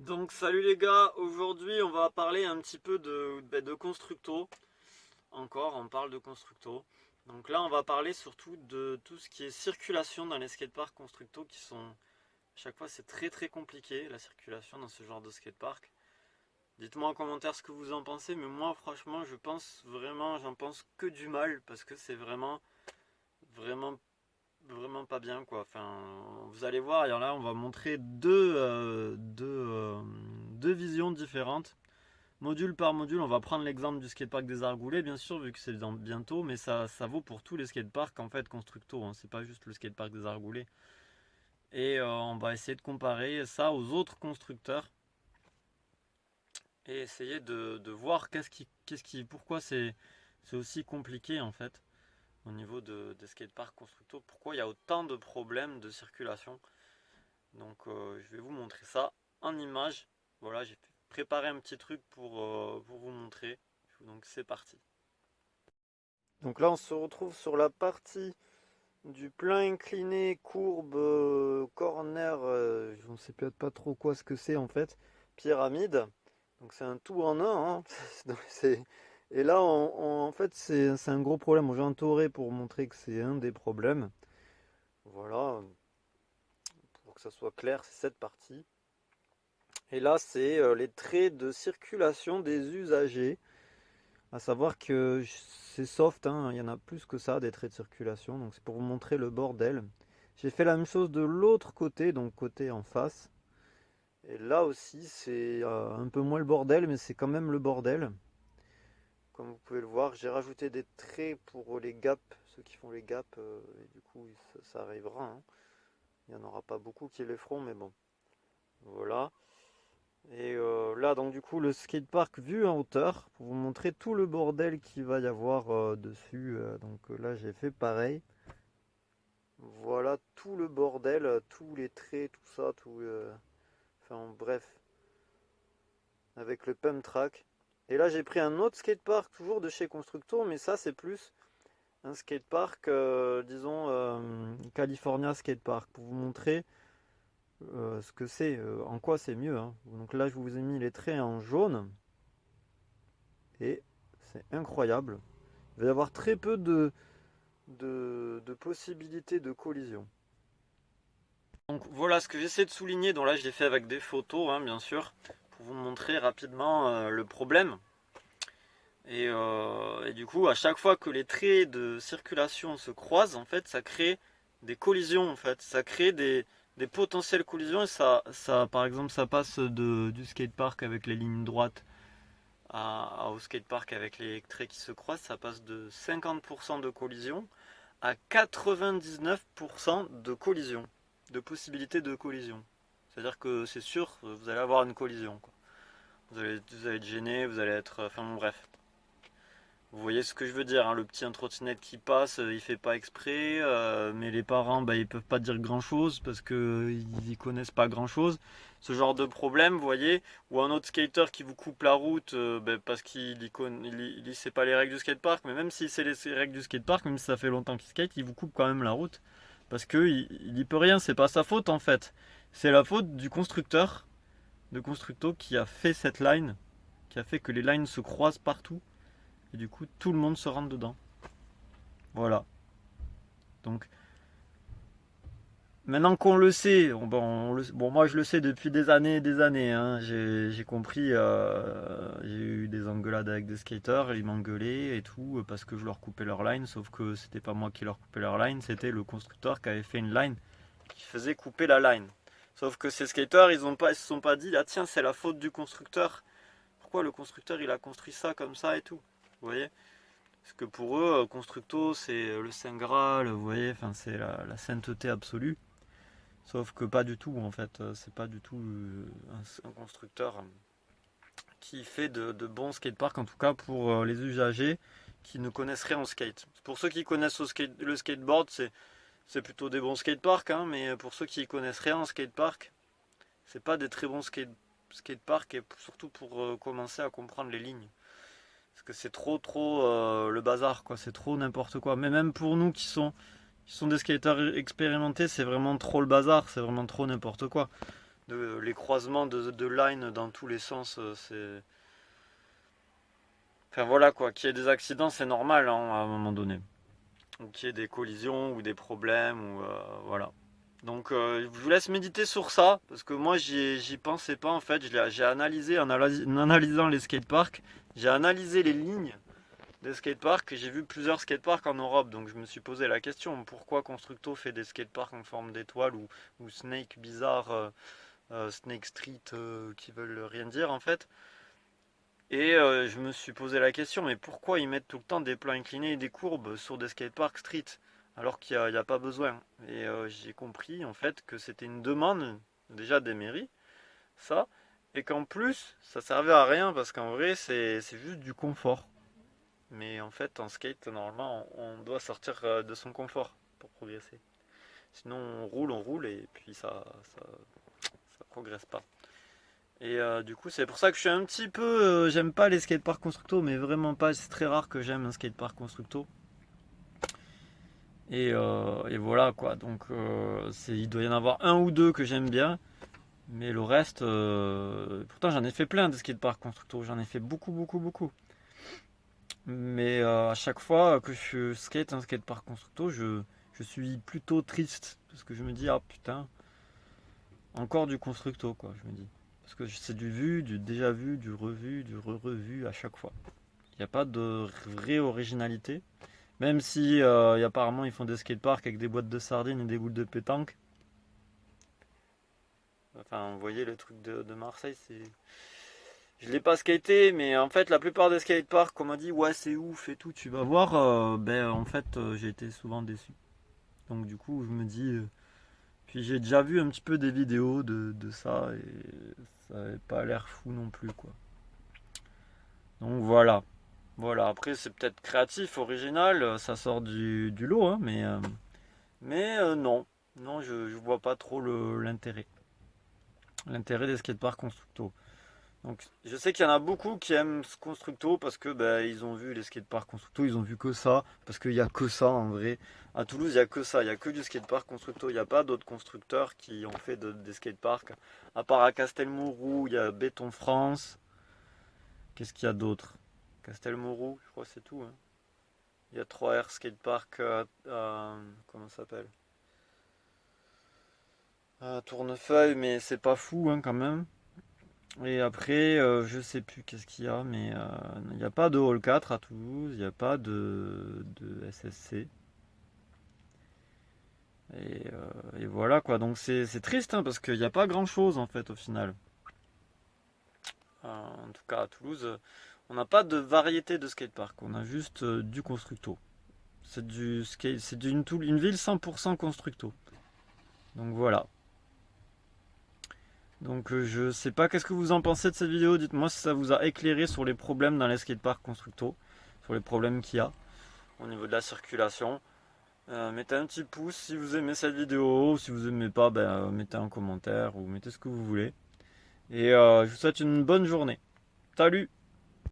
Donc salut les gars, aujourd'hui on va parler un petit peu de Constructo. Encore, on parle de Constructo. Donc là on va parler surtout de tout ce qui est circulation dans les skateparks Constructo qui sont... À chaque fois c'est très compliqué la circulation dans ce genre de skatepark. Dites-moi en commentaire ce que vous en pensez, mais moi franchement j'en pense que du mal parce que c'est vraiment, vraiment pas bien quoi. Enfin, vous allez voir, et là on va montrer deux visions différentes. Module par module, on va prendre l'exemple du skatepark des Argoulets, bien sûr, vu que c'est bientôt, mais ça vaut pour tous les skateparks en fait Constructo, hein, c'est pas juste le skatepark des Argoulets. Et on va essayer de comparer ça aux autres constructeurs et essayer de voir pourquoi c'est aussi compliqué en fait au niveau des skateparks Constructo, pourquoi il y a autant de problèmes de circulation. Donc je vais vous montrer ça en image. Voilà, j'ai préparé un petit truc pour vous montrer. Donc c'est parti. Donc là on se retrouve sur la partie du plein incliné, courbe, corner, je ne sais peut-être pas trop quoi ce que c'est en fait, pyramide. Donc c'est un tout en un, hein. Et là en fait c'est un gros problème. J'ai entouré pour montrer que c'est un des problèmes. Voilà, pour que ça soit clair, c'est cette partie. Et là, c'est les traits de circulation des usagers. À savoir que c'est soft, hein, il y en a plus que ça, des traits de circulation. Donc c'est pour vous montrer le bordel. J'ai fait la même chose de l'autre côté, donc côté en face. Et là aussi, c'est un peu moins le bordel, mais c'est quand même le bordel. Comme vous pouvez le voir, j'ai rajouté des traits pour les gaps, ceux qui font les gaps, et du coup, ça arrivera, hein. Il n'y en aura pas beaucoup qui les feront, mais bon. Voilà. Et là, donc du coup, le skatepark vu en hauteur, pour vous montrer tout le bordel qu'il va y avoir dessus. Là, j'ai fait pareil. Voilà tout le bordel, tous les traits, tout ça, enfin bref, avec le pump track. Et là, j'ai pris un autre skatepark, toujours de chez Constructo, mais ça, c'est plus un skatepark, disons, California Skatepark, pour vous montrer ce que c'est, en quoi c'est mieux, hein. Donc là, je vous ai mis les traits en jaune. Et c'est incroyable. Il va y avoir très peu de possibilités de collision. Donc voilà ce que j'essaie de souligner. Donc là je l'ai fait avec des photos, hein, bien sûr, pour vous montrer rapidement le problème. Et du coup, à chaque fois que les traits de circulation se croisent, en fait, ça crée des collisions. En fait, ça crée des potentielles collisions. Et par exemple, ça passe du skatepark avec les lignes droites au skatepark avec les traits qui se croisent, ça passe de 50% de collision à 99% de collision, de possibilité de collision. C'est-à-dire que c'est sûr, vous allez avoir une collision, quoi. Vous allez être gêné, vous allez être... Enfin bon, bref. Vous voyez ce que je veux dire, hein, le petit en trottinette qui passe, il fait pas exprès, mais les parents, bah, ils peuvent pas dire grand chose parce que ils connaissent pas grand chose. Ce genre de problème, vous voyez, ou un autre skater qui vous coupe la route bah, parce qu'il sait pas les règles du skatepark, mais même s'il sait les règles du skatepark, même si ça fait longtemps qu'il skate, il vous coupe quand même la route parce que il y peut rien, c'est pas sa faute en fait. C'est la faute du constructeur, de Constructo qui a fait cette line, qui a fait que les lines se croisent partout. Et du coup, tout le monde se rentre dedans. Voilà. Donc, maintenant qu'on le sait, bon, moi je le sais depuis des années et des années, hein, j'ai compris, j'ai eu des engueulades avec des skaters, ils m'engueulaient et tout, parce que je leur coupais leur line, sauf que c'était pas moi qui leur coupais leur line, c'était le constructeur qui avait fait une line qui faisait couper la line. Sauf que ces skaters, ils se sont pas dit, ah tiens, c'est la faute du constructeur. Pourquoi le constructeur il a construit ça comme ça et tout. Vous voyez? Parce que pour eux, Constructo, c'est le Saint Graal, vous voyez, enfin, c'est la sainteté absolue. Sauf que pas du tout, en fait. C'est pas du tout un constructeur qui fait de bons skateparks, en tout cas pour les usagers qui ne connaissent rien au skate. Pour ceux qui connaissent le skateboard, c'est plutôt des bons skateparks, hein, mais pour ceux qui connaissent rien au skatepark, c'est pas des très bons skateparks, et surtout pour commencer à comprendre les lignes. Parce que c'est trop le bazar, quoi. C'est trop n'importe quoi. Mais même pour nous qui sont des skateurs expérimentés, c'est vraiment trop le bazar. C'est vraiment trop n'importe quoi. les croisements de line dans tous les sens, c'est... Enfin voilà quoi, qu'il y ait des accidents, c'est normal hein, à un moment donné. Ou qu'il y ait des collisions ou des problèmes, ou voilà. Donc je vous laisse méditer sur ça, parce que moi j'y pensais pas en fait, j'ai analysé en analysant les skateparks, j'ai analysé les lignes des skateparks, j'ai vu plusieurs skateparks en Europe, donc je me suis posé la question, pourquoi Constructo fait des skateparks en forme d'étoile ou Snake bizarre, Snake Street qui veulent rien dire en fait. Et je me suis posé la question, mais pourquoi ils mettent tout le temps des plans inclinés et des courbes sur des skateparks street alors qu'il n'y a pas besoin. Et j'ai compris en fait que c'était une demande déjà des mairies, ça, et qu'en plus ça servait à rien parce qu'en vrai c'est juste du confort. Mais en fait en skate normalement on doit sortir de son confort pour progresser. Sinon on roule et puis ça progresse pas. Et du coup, c'est pour ça que je suis un petit peu. J'aime pas les skateparks constructo, mais vraiment pas. C'est très rare que j'aime un skatepark constructo. Et voilà quoi. Donc, il doit y en avoir un ou deux que j'aime bien. Mais le reste. Pourtant, j'en ai fait plein de skateparks constructo. J'en ai fait beaucoup, beaucoup, beaucoup. Mais à chaque fois que je skate un skatepark constructo, je suis plutôt triste. Parce que je me dis, ah putain, encore du constructo quoi. Je me dis. Parce que c'est du vu, du déjà vu, du revu, du re-revu à chaque fois. Il n'y a pas de vraie originalité. Même si apparemment ils font des skateparks avec des boîtes de sardines et des boules de pétanque. Enfin, vous voyez le truc de Marseille, c'est... Je l'ai pas skaté, mais en fait la plupart des skateparks, on m'a dit ouais c'est ouf et tout, tu vas voir, ben en fait j'ai été souvent déçu. Donc du coup je me dis... Puis j'ai déjà vu un petit peu des vidéos de ça et ça n'avait pas l'air fou non plus quoi. Donc voilà. Voilà, après c'est peut-être créatif, original, ça sort du lot, hein, mais non, non, je vois pas trop l'intérêt des skateparks Constructo. Donc je sais qu'il y en a beaucoup qui aiment ce Constructo parce que ben, ils ont vu les skateparks Constructo, ils ont vu que ça, parce qu'il n'y a que ça en vrai. À Toulouse, il n'y a que ça, il n'y a que du skatepark Constructo, il n'y a pas d'autres constructeurs qui ont fait des skateparks. À part à Castelmourou, il y a Béton France. Qu'est-ce qu'il y a d'autre? Castelmourou, je crois que c'est tout, hein. Il y a 3R Skatepark comment ça s'appelle? À Tournefeuille, mais c'est pas fou hein, quand même. Et après, je sais plus qu'est-ce qu'il y a, mais il n'y a pas de Hall 4 à Toulouse, il n'y a pas de SSC. Et voilà quoi, donc c'est triste hein, parce qu'il n'y a pas grand chose en fait au final. En tout cas à Toulouse, on n'a pas de variété de skatepark, on a juste du constructo. C'est du skate, c'est une ville 100% constructo. Donc voilà. Donc je sais pas qu'est-ce que vous en pensez de cette vidéo. Dites-moi si ça vous a éclairé sur les problèmes dans les skateparks Constructo, sur les problèmes qu'il y a au niveau de la circulation. Mettez un petit pouce si vous aimez cette vidéo. Si vous aimez pas, ben, mettez un commentaire ou mettez ce que vous voulez. Et je vous souhaite une bonne journée. Salut!